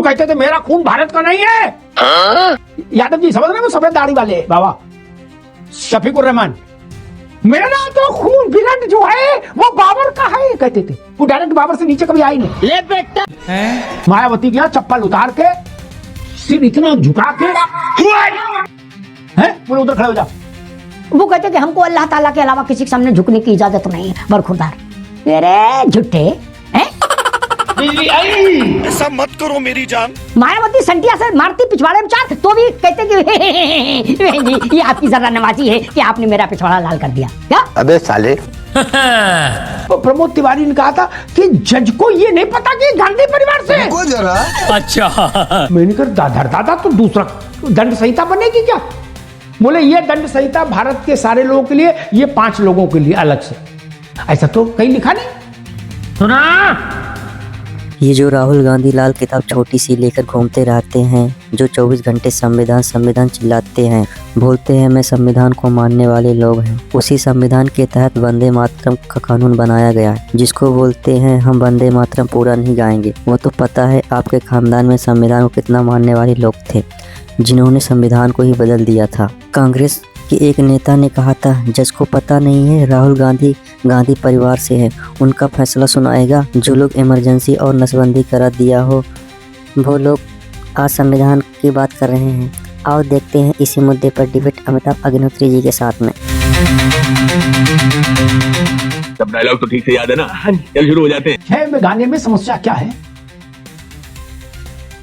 कहते थे मेरा खून भारत का नहीं है। यादव जी समझ रहे, वो सफेद दाढ़ी वाले बाबा शफीकुर रहमान, मेरा तो खून ब्लड जो है वो बाबर का है कहते थे। वो डायरेक्ट बाबर से नीचे कभी आई नहीं। ले बेटा मायावती के यहाँ चप्पल उतार के सिर इतना झुका के बोले उधर खड़े हो जाओ। वो कहते थे हमको अल्लाह ताला के अलावा किसी के सामने झुकने की इजाजत नहीं है। बरखुरदार अरे झूठे हैं। ऐसा मत करो मेरी जान। मायावती संटिया से मारती पिछवाड़े में चार तो भी कहते कि जी ये आपकी जरा नवाजी है कि आपने मेरा पिछवाड़ा लाल कर दिया क्या। अबे साले तो प्रमोद तिवारी ने कहा था कि जज को ये नहीं पता कि गांधी परिवार से को जरा अच्छा। मैंने कहा दादा तो दूसरा दंड संहिता बनेगी क्या। बोले ये दंड संहिता भारत के सारे लोगों के लिए, ये 5 लोगों के लिए अलग से। ऐसा तो कहीं लिखा नहीं सुना। ये जो राहुल गांधी लाल किताब छोटी सी लेकर घूमते रहते हैं, जो 24 घंटे संविधान संविधान चिल्लाते हैं, बोलते हैं मैं संविधान को मानने वाले लोग हैं। उसी संविधान के तहत वंदे मातरम का कानून बनाया गया है, जिसको बोलते हैं हम वंदे मातरम पूरा नहीं गाएंगे। वो तो पता है आपके खानदान में संविधान को कितना मानने वाले लोग थे, जिन्होंने संविधान को ही बदल दिया था। कांग्रेस के एक नेता ने कहा था जज को पता नहीं है राहुल गांधी गांधी परिवार से है, उनका फैसला सुनाएगा। जो लोग इमरजेंसी और नसबंदी करा दिया हो वो लोग आज संविधान की बात कर रहे हैं। आओ देखते हैं इसी मुद्दे पर डिबेट अमिताभ अग्निहोत्री जी के साथ में। सब डायलॉग तो ठीक से याद है ना। चल शुरू हो जाते हैं। 6 में गाने में समस्या क्या है।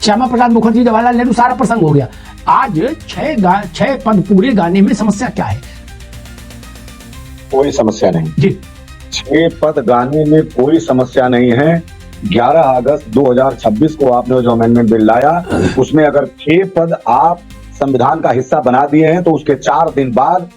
श्यामा प्रसाद मुखर्जी, जवाहरलाल नेहरू, सारा प्रसंग हो गया। आज 6 पद पूरे गाने में समस्या क्या है। कोई समस्या नहीं जी। 6 पद गाने में कोई समस्या नहीं है। 11 अगस्त 2026 को आपने जो अमेंडमेंट बिल लाया उसमें अगर 6 पद आप संविधान का हिस्सा बना दिए हैं तो उसके 4 दिन बाद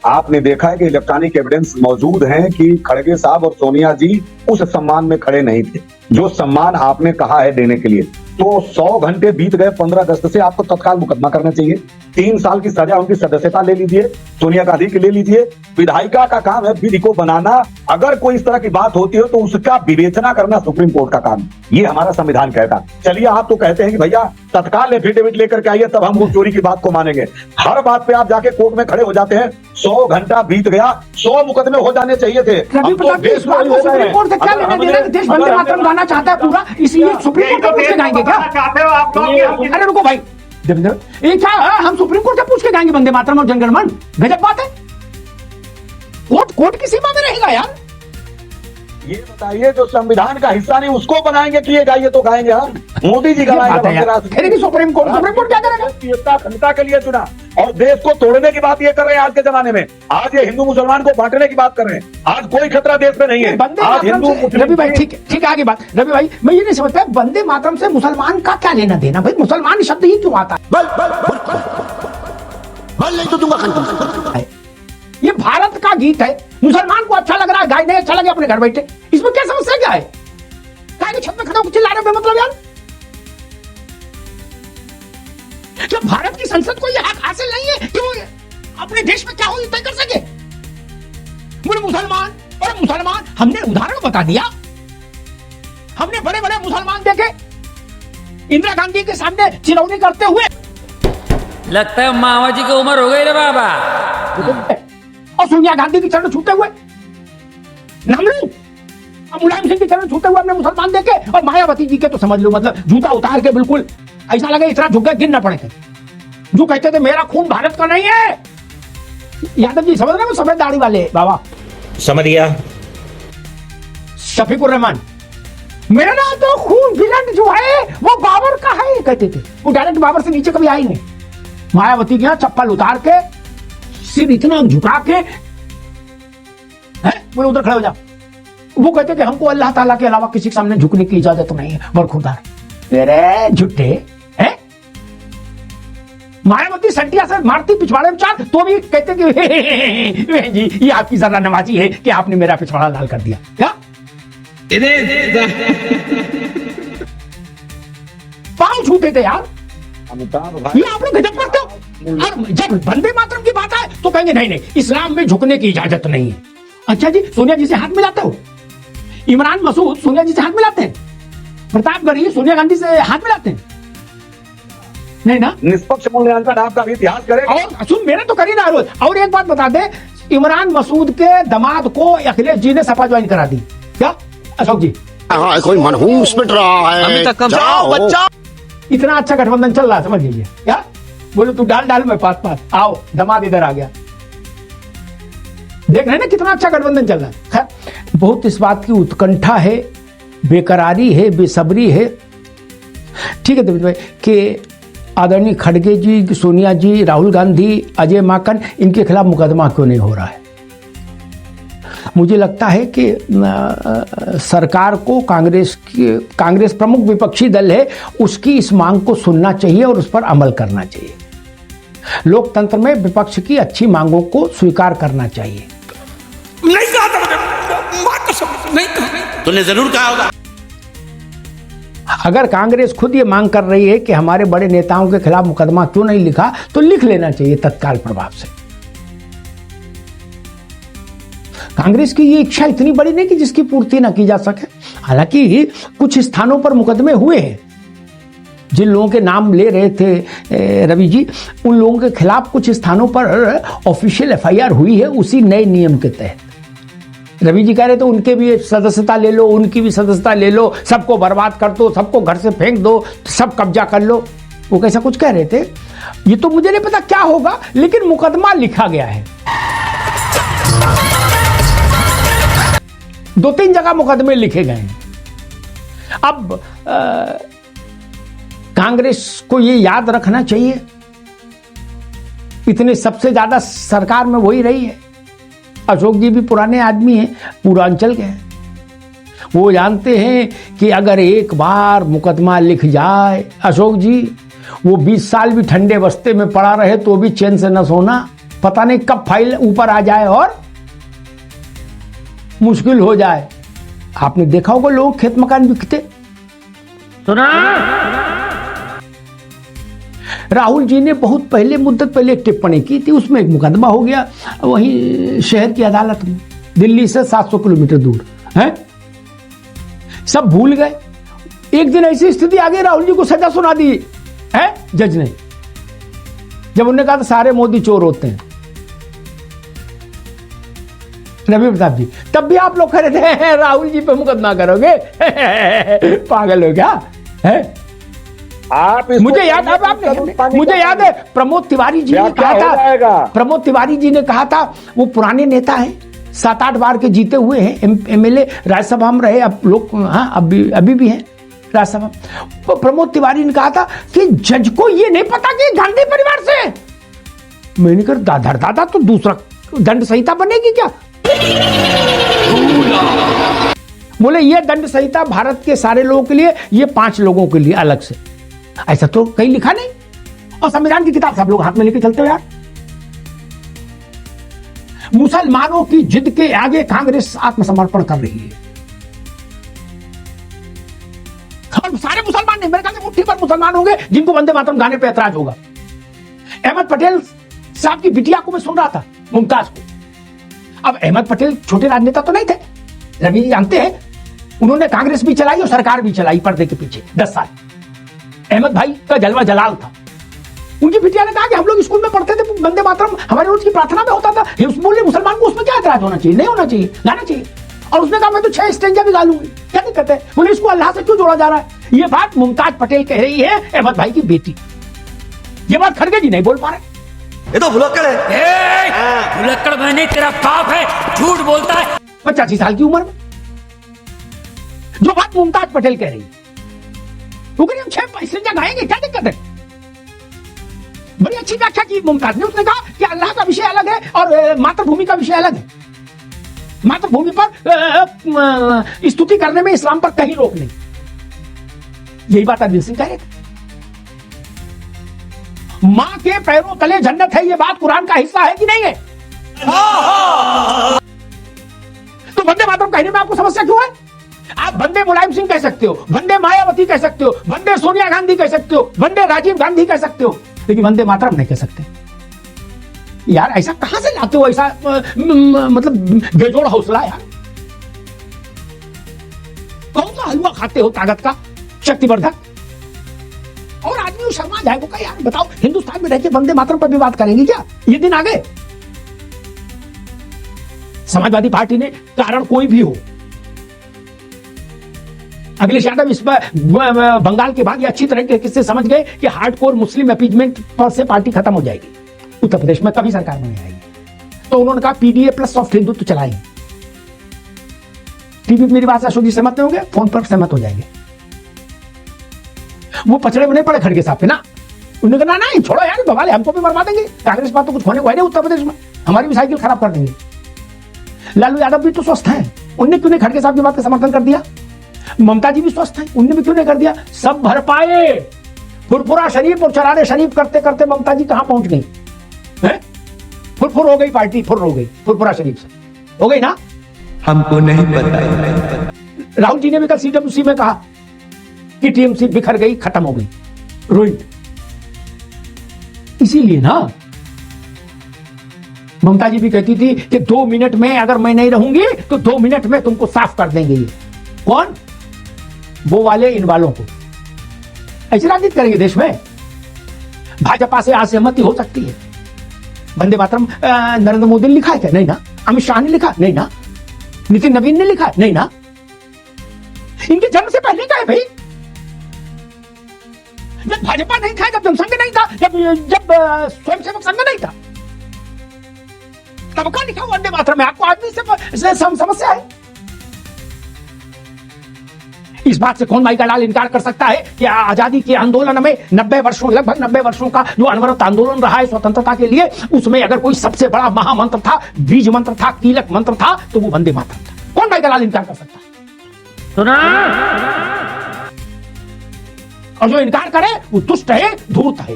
आपने देखा है कि इलेक्ट्रॉनिक एविडेंस मौजूद हैं कि खड़गे साहब और सोनिया जी उस सम्मान में खड़े नहीं थे जो सम्मान आपने कहा है देने के लिए। तो 100 घंटे बीत गए 15 अगस्त से, आपको तत्काल मुकदमा करना चाहिए। 3 साल की सजा उनकी सदस्यता ले लीजिए, सोनिया गांधी की ले लीजिए। विधायिका का काम है विधि को बनाना। अगर कोई इस तरह की बात होती है तो उसका विवेचना करना सुप्रीम कोर्ट का काम, ये हमारा संविधान कहता। चलिए आप तो कहते हैं कि भैया तत्काल एफिडेविट लेकर के आइए तब हम वो चोरी की बात को मानेंगे। हर बात पे आप जाके कोर्ट में खड़े हो जाते हैं। 100 घंटा बीत गया, 100 मुकदमे हो जाने चाहिए थे। सुप्रीम कोर्ट से क्या लेना देना। देश वंदे मातरम गाना चाहता है पूरा, इसलिए सुप्रीम कोर्ट से पूछ के गाएंगे क्या। अरे रुको भाई, देवेंद्र ये क्या है, हम सुप्रीम कोर्ट से पूछ के गाएंगे वंदे मातरम और जनगणमन। गजब बात है। कोर्ट की सीमा में रहेगा यार। ये बताइए जो संविधान का हिस्सा नहीं उसको बनाएंगे कि ये गाइए तो गाएंगे हम। मोदी जी गाएंगे। सुप्रीम कोर्ट क्या करेगा। खंडता के लिए चुना और देश को तोड़ने की बात ये कर रहे हैं आज के जमाने में। आज ये हिंदू मुसलमान को बांटने की बात कर रहे हैं। आज कोई खतरा देश में नहीं है। आज हिंदू रवि भाई ठीक है आगे बात। रवि भाई मैं ये नहीं समझता वंदे मातरम से मुसलमान का क्या लेना देना। भाई मुसलमान शब्द ही क्यों आता है। नहीं तो दूंगा। ये भारत का गीत है, मुसलमान को अच्छा लग रहा है, गाय नहीं अच्छा लगे अपने घर बैठे, इसमें क्या समस्या क्या है। क्या छत में खड़ा होकर चिल्ला रहे हो मतलब यार। क्या भारत की संसद को यह हक हासिल नहीं है कि वो अपने देश में क्या हो तय कर सके। बोले मुसलमान और मुसलमान, हमने उदाहरण बता दिया। हमने बड़े बड़े मुसलमान देखे इंदिरा गांधी के सामने चिरौनी करते हुए। लगता है मामा जी की उम्र हो गई रे बाबा। और सोनिया गांधी की चरण छूते हुए नाम लूं, अब मुलायम सिंह की चरण छूते हुए हमने मुसलमान देखे। और मायावती जी के तो समझ लो मतलब जूता उतार के बिल्कुल ऐसा लगे इतना झुक गए गिर न पड़े थे। जो कहते थे मेरा खून भारत का नहीं है। यादव जी समझ रहे, वो सफेद दाढ़ी वाले बाबा समझ गया। शफीकुर रहमान, मेरा तो खून ब्लड जो है वो बाबर का है कहते थे। वो डायरेक्ट बाबर से नीचे कभी आई नहीं। मायावती के यहाँ चप्पल उतार के सिर इतना झुका के बोले उधर खड़े हो जाओ। वो कहते थे हमको अल्लाह ताला के अलावा किसी के सामने झुकने की इजाजत नहीं है। बरखुरदार अरे झूठे हैं। मायावती संटिया से मारती पिछवाड़े में चार तो भी कहते कि जी ये आपकी जरा नवाजी है कि आपने मेरा पिछवाड़ा लाल कर दिया क्या। पांव छूते थे यार। ये आप लोग गजब करते हो। जब वंदे मातरम की बात आए तो कहेंगे नहीं इस्लाम में झुकने की इजाजत नहीं है। अच्छा जी, सोनिया जी से हाथ मिलाते हो। इमरान मसूद सोनिया जी से हाथ मिलाते हैं। प्रताप गढ़ी सोनिया गांधी से हाथ मिलाते हैं। नहीं ना। निष्पक्ष मूल्यांकन आपका भी इतिहास करेगा। और सुन, मेरे तो करी ना रोज। और एक बात बता दे, इमरान मसूद के दामाद को अखिलेश जी ने सपा ज्वाइन करा दी क्या अशोक जी? हाँ, कोई मनहूस पिट रहा है। जाओ बच्चा। इतना अच्छा गठबंधन चल रहा है, समझ लीजिए क्या? बोलो तू डाल मैं पास आओ, दामाद इधर आ गया। देख रहे हैं ना कितना अच्छा गठबंधन चल रहा है। खैर, बहुत इस बात की उत्कंठा है, बेकरारी है, बेसब्री है। ठीक है देवेंद्र भाई कि आदरणीय खड़गे जी, सोनिया जी, राहुल गांधी, अजय माकन, इनके खिलाफ मुकदमा क्यों नहीं हो रहा है? मुझे लगता है कि सरकार को, कांग्रेस प्रमुख विपक्षी दल है, उसकी इस मांग को सुनना चाहिए और उस पर अमल करना चाहिए। लोकतंत्र में विपक्ष की अच्छी मांगों को स्वीकार करना चाहिए। नहीं कहा था मैंने, मां कसम नहीं कहा। तूने जरूर कहा होगा। अगर कांग्रेस खुद ये मांग कर रही है कि हमारे बड़े नेताओं के खिलाफ मुकदमा क्यों नहीं लिखा, तो लिख लेना चाहिए तत्काल प्रभाव से। कांग्रेस की ये इच्छा इतनी बड़ी नहीं कि जिसकी पूर्ति ना की जा सके। हालांकि कुछ स्थानों पर मुकदमे हुए हैं। जिन लोगों के नाम ले रहे थे रवि जी, उन लोगों के खिलाफ कुछ स्थानों पर ऑफिशियल एफआईआर हुई है उसी नए नियम के तहत। रवि जी कह रहे थे उनके भी सदस्यता ले लो, उनकी भी सदस्यता ले लो, सबको बर्बाद कर दो, सबको घर से फेंक दो, सब कब्जा कर लो। वो कैसा कुछ कह रहे थे। ये तो मुझे नहीं पता क्या होगा, लेकिन मुकदमा लिखा गया है। 2-3 जगह मुकदमे लिखे गए हैं। अब कांग्रेस को ये याद रखना चाहिए, इतने सबसे ज्यादा सरकार में वही रही है। अशोक जी भी पुराने आदमी हैं, पूर्वांचल के हैं। वो जानते हैं कि अगर एक बार मुकदमा लिख जाए अशोक जी, वो 20 साल भी ठंडे बस्ते में पड़ा रहे तो भी चैन से न सोना। पता नहीं कब फाइल ऊपर आ जाए और मुश्किल हो जाए। आपने देखा होगा लोग खेत मकान बिकते। सुना, राहुल जी ने बहुत पहले, मुद्दत पहले एक टिप्पणी की थी, उसमें एक मुकदमा हो गया वहीं शहर की अदालत में, दिल्ली से 700 किलोमीटर दूर है। सब भूल गए। एक दिन ऐसी स्थिति आ गई, राहुल जी को सजा सुना दी है जज ने, जब उन्होंने कहा था सारे मोदी चोर होते हैं। रवि प्रताप जी, तब भी आप लोग कह रहे थे राहुल जी पे मुकदमा करोगे। पागल हो क्या है? आप मुझे याद है प्रमोद तिवारी जी ने कहा था, प्रमोद तिवारी जी ने कहा था, वो पुराने नेता हैं, 7-8 बार के जीते हुए हैं, एमएलए राज्यसभा में रहे, अब लोग हाँ अभी भी हैं राज्यसभा। तो प्रमोद तिवारी ने कहा था कि जज को ये नहीं पता कि गांधी परिवार से। मैंने कहा दादा तो दूसरा दंड संहिता बनेगी क्या? बोले ये दंड संहिता भारत के सारे लोगों के लिए, ये 5 लोगों के लिए अलग से। ऐसा तो कहीं लिखा नहीं। और संविधान की किताब सब लोग हाथ में लेके चलते हो यार। मुसलमानों की जिद के आगे कांग्रेस आत्मसमर्पण कर रही है। और सारे मुसलमान नहीं, मेरे ख्याल से मुट्ठी भर मुसलमान होंगे जिनको वंदे मातरम गाने पे ऐतराज होगा। अहमद पटेल साहब की बिटिया को मैं सुन रहा था, मुमताज को। अब अहमद पटेल छोटे राजनेता तो नहीं थे, रवि जी जानते हैं। उन्होंने कांग्रेस भी चलाई और सरकार भी चलाई पर्दे के पीछे 10 साल। अहमद भाई का जलवा जलाल था। उनकी बिटिया ने कहा कि हम लोग स्कूल में पढ़ते थे, वंदे मातरम हमारे रोज की प्रार्थना में होता था। बोले मुसलमान को उसमें क्या ऐतराज होना चाहिए? नहीं होना चाहिए, गाना चाहिए। और उसने कहा मैं तो 6 स्टेंजा भी गा लूंगी, क्या दिक्कत है? बोले इसको अल्लाह से क्यों जोड़ा जा रहा है? ये बात मुमताज पटेल कह रही है, अहमद भाई की बेटी। ये बात खड़गे जी नहीं बोल पा रहे। ये तो भुलक्कड़ है। भुलक्कड़ मैंने, तेरा बाप है, झूठ बोलता है। 85 साल की उम्र में जो बात मुमताज पटेल कह रही है, वो कह रही हम 6 स्टेंजा गाएंगे, क्या दिक्कत है? बड़ी अच्छी व्याख्या की मुमताज ने। उसने कहा कि अल्लाह का विषय अलग है और मातृभूमि काวิषय अलग है। मातृभूमि पर स्तुति करने में इस्लाम पर कहीं रोक नहीं। यही बात अरविंद सिंह कह रहे थे। मां के पैरों तले जन्नत है, ये बात कुरान का हिस्सा है कि नहीं है? तो वंदे मातरम कहने में आपको समस्या क्यों है? आप वंदे मुलायम सिंह कह सकते हो, वंदे मायावती कह सकते हो, वंदे सोनिया गांधी कह सकते हो, वंदे राजीव गांधी कह सकते हो, लेकिन वंदे मातरम नहीं कह सकते। यार ऐसा कहां से लाते हो? ऐसा मतलब बेजोड़ हौसला यार। कौन सा हलवा खाते हो ताकत का, शक्तिवर्धक? और आदमी तो शर्मा जाए वो का यार बताओ, हिंदुस्तान में रह के वंदे मातरम पर भी बात करेंगे क्या? ये दिन आ गए। समाजवादी पार्टी ने कारण कोई भी हो, अखिलेश यादव इस पर बंगाल के बाद ये अच्छी तरह से समझ गए कि हार्डकोर मुस्लिम अपीजमेंट पर से पार्टी खत्म हो जाएगी, उत्तर प्रदेश में कभी सरकार में नहीं आएगी। तो उन्होंने कहा पीडीए प्लस सॉफ्ट हिंदुत्व चलाएंगे। टीवी मेरी बात से अशोक जी सहमत होंगे, फोन पर सहमत हो जाएंगे। वो पचड़े में नहीं पड़े खड़गे साहब पे ना, उन्होंने कहा नहीं छोड़ो यार बवाल, हमको भी मरवा देंगे, कांग्रेस पार्टी तो कुछ होने को है नहीं उत्तर प्रदेश में, हमारी भी साइकिल खराब कर देंगे। लालू यादव भी तो स्वस्थ हैं, उनने क्यों नहीं खड़गे साहब की बात का समर्थन कर दिया? ममता जी भी स्वस्थ हैं, उनने भी क्यों नहीं कर दिया? सब भर पाए। फुरफुरा शरीफ और चरारे शरीफ करते करते ममता जी कहां पहुंच गई है? फुरफुर हो गई पार्टी, फुर हो गई फुरफुरा शरीफ से, हो गई ना? हमको नहीं पता। राहुल जी ने भी कल सीडब्ल्यूसी में कहा कि टीएमसी बिखर गई, खत्म हो गई, रुइंड। इसीलिए ना ममता जी भी कहती थी कि 2 मिनट में अगर मैं नहीं रहूंगी तो 2 मिनट में तुमको साफ कर देंगे। ये कौन? वो वाले इन वालों को। ऐसी राजनीति करेंगे देश में? भाजपा से असहमति हो सकती है। वंदे मातरम नरेंद्र मोदी ने लिखा है क्या? नहीं ना। अमित शाह ने लिखा? नहीं ना। नितिन नवीन ने लिखा? नहीं ना। इनके जन्म से पहले का है भाई। जब भाजपा नहीं था, जब जनसंघ नहीं था, जब स्वयंसेवक संघ नहीं था, तब का लिखा वंदे मातरम में? आपको आदमी से समस्या है? इस बात से कौन भाई का लाल इनकार कर सकता है कि आजादी के आंदोलन में 90 वर्षों, लगभग 90 वर्षों का जो अनवरत आंदोलन रहा है स्वतंत्रता के लिए, उसमें अगर कोई सबसे बड़ा महामंत्र था, बीज मंत्र था, कीलक मंत्र था, तो वो वंदे मातरम था। कौन भाई का लाल इनकार कर सकता है? सुना? और जो इनकार करे वो दुष्ट है, धूर्त है।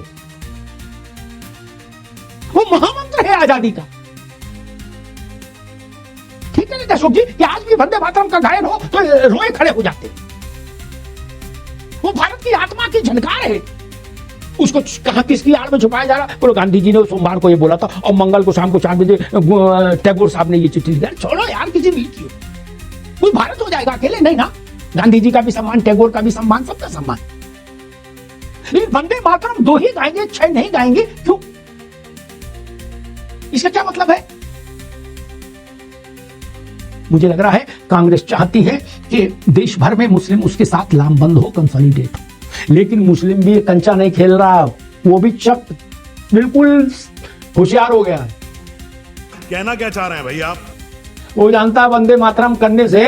वो महामंत्र है आजादी का। ठीक है अशोक जी कि आज भी वंदे मातरम का गायन हो तो रोए खड़े हो जाते। वो भारत की आत्मा की झनकार है। उसको कहां किसकी आड़ में छुपाया जा रहा? बोलो गांधी जी ने सोमवार को ये बोला था और मंगल को शाम को 4 बजे टैगोर साहब ने ये चिट्ठी लिखी। छोड़ो यार, किसी ने लिखी हो, कोई भारत हो जाएगा अकेले? नहीं ना। गांधी जी का भी सम्मान, टैगोर का भी सम्मान, सबका सम्मान। लेकिन वंदे मातरम 2 ही गाएंगे, 6 नहीं गाएंगे, क्यों? इसका क्या मतलब है? मुझे लग रहा है कांग्रेस चाहती है कि देश भर में मुस्लिम उसके साथ लामबंद हो, कंसोलिडेट हो। लेकिन मुस्लिम भी कंचा नहीं खेल रहा, वो भी चक बिल्कुल होशियार हो गया है। कहना क्या चाह रहे हैं भाई आप? वो जानता है वंदे मातरम करने से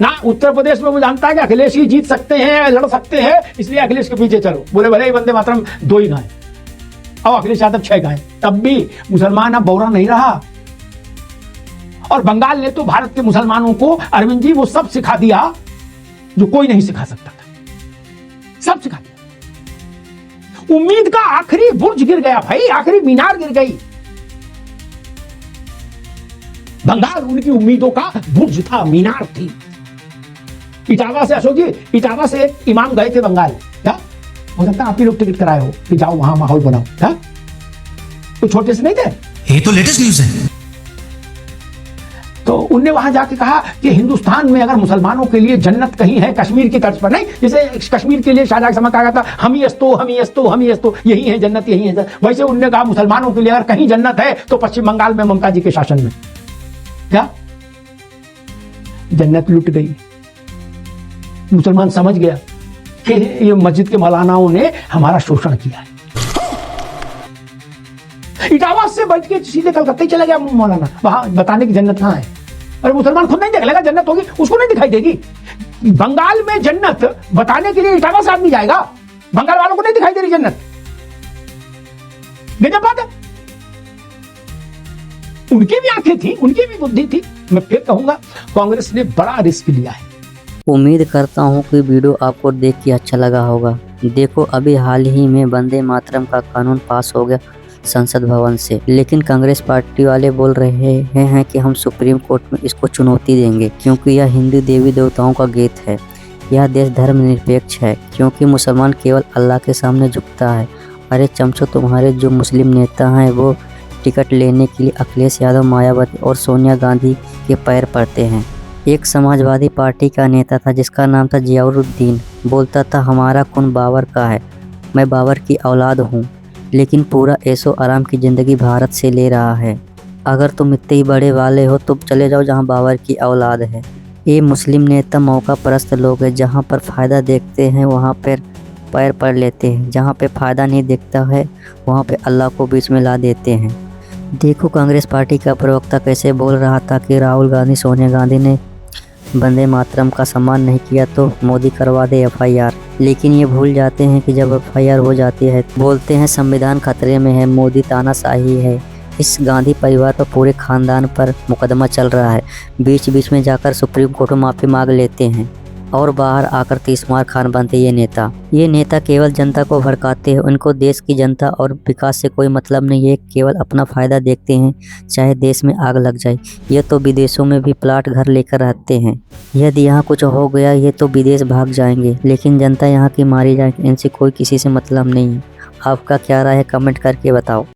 ना उत्तर प्रदेश में वो जानता है कि अखिलेश ही जीत सकते हैं, लड़ सकते हैं, इसलिए अखिलेश के पीछे चलो। बोले भले ही वंदे मातरम 2 ही गाएं और अखिलेश यादव 6 गाएं, तब भी मुसलमान अब बौरा नहीं रहा। और बंगाल ने तो भारत के मुसलमानों को, अरविंद जी, वो सब सिखा दिया जो कोई नहीं सिखा सकता था, सब सिखा दिया। उम्मीद का आखिरी बुर्ज गिर गया भाई, आखिरी मीनार गिर गई। बंगाल उनकी उम्मीदों का बुर्ज था, मीनार थी। इटावा से, अशोक जी, इटावा से इमाम गए थे बंगाल। क्या हो सकता है आप ही लोग टिकट कराए हो कि जाओ वहां माहौल बनाओ? क्या तो छोटे से नहीं थे? ये तो लेटेस्ट न्यूज़ है। तो उनने वहां जाके कहा कि हिंदुस्तान में अगर मुसलमानों के लिए जन्नत कहीं है, कश्मीर की तर्ज पर नहीं, जैसे कश्मीर के लिए शाहजहां के समय कहा था हम ही अस्तो, हम ही अस्तो, हम ही अस्तो, यही है जन्नत, यही है जन्नत। वैसे उनने कहा मुसलमानों के लिए अगर कहीं जन्नत है तो पश्चिम बंगाल में ममता जी के शासन में। क्या जन्नत लुट गई? मुसलमान समझ गया कि ये मस्जिद के मौलानाओं ने हमारा शोषण किया है। इटावा से बैठ के सीधे कलकत्ता ही चला गया मौलाना, वहां बताने की जन्नत कहां है। अरे मुसलमान खुद नहीं देख लेगा जन्नत होगी, उसको नहीं दिखाई देगी। बंगाल में जन्नत बताने के लिए इटावा से आदमी जाएगा, बंगाल वालों को नहीं दिखाई दे रही जन्नत। गजब बात है। उनकी भी आंखें थी, उनकी भी बुद्धि थी। मैं फिर कहूंगा कांग्रेस ने बड़ा रिस्क लिया है। उम्मीद करता हूँ कि वीडियो आपको देख के अच्छा लगा होगा। देखो अभी हाल ही में वंदे मातरम का कानून पास हो गया संसद भवन से, लेकिन कांग्रेस पार्टी वाले बोल रहे हैं कि हम सुप्रीम कोर्ट में इसको चुनौती देंगे क्योंकि यह हिंदू देवी देवताओं का गीत है। यह देश धर्मनिरपेक्ष है क्योंकि मुसलमान केवल अल्लाह के सामने झुकता है। अरे चमचो, तुम्हारे जो मुस्लिम नेता हैं वो टिकट लेने के लिए अखिलेश यादव, मायावती और सोनिया गांधी के पैर पड़ते हैं। एक समाजवादी पार्टी का नेता था जिसका नाम था जियाउरुद्दीन। बोलता था हमारा खून बाबर का है, मैं बाबर की औलाद हूँ, लेकिन पूरा ऐशो आराम की ज़िंदगी भारत से ले रहा है। अगर तुम इतने ही बड़े वाले हो तो चले जाओ जहाँ बाबर की औलाद है। ये मुस्लिम नेता मौका परस्त लोग हैं, जहाँ पर फ़ायदा देखते हैं वहाँ पर पैर पड़ लेते हैं, जहाँ पे फ़ायदा नहीं दिखता है वहाँ पे अल्लाह को बीच में ला देते हैं। देखो कांग्रेस पार्टी का प्रवक्ता कैसे बोल रहा था कि राहुल गांधी सोनिया गांधी ने वंदे मातरम का सम्मान नहीं किया तो मोदी करवा दे FIR। लेकिन ये भूल जाते हैं कि जब FIR हो जाती है बोलते हैं संविधान खतरे में है, मोदी तानाशाही है। इस गांधी परिवार पर पूरे खानदान पर मुकदमा चल रहा है। बीच बीच में जाकर सुप्रीम कोर्ट में माफ़ी मांग लेते हैं और बाहर आकर तीसमार खान बनते ये नेता केवल जनता को भड़काते हैं। उनको देश की जनता और विकास से कोई मतलब नहीं है, केवल अपना फ़ायदा देखते हैं, चाहे देश में आग लग जाए। ये तो विदेशों में भी प्लाट घर लेकर रहते हैं। यदि यहाँ कुछ हो गया ये तो विदेश भाग जाएंगे, लेकिन जनता यहाँ की मारी जाएगी, इनसे कोई किसी से मतलब नहीं है। आपका क्या राय है कमेंट करके बताओ।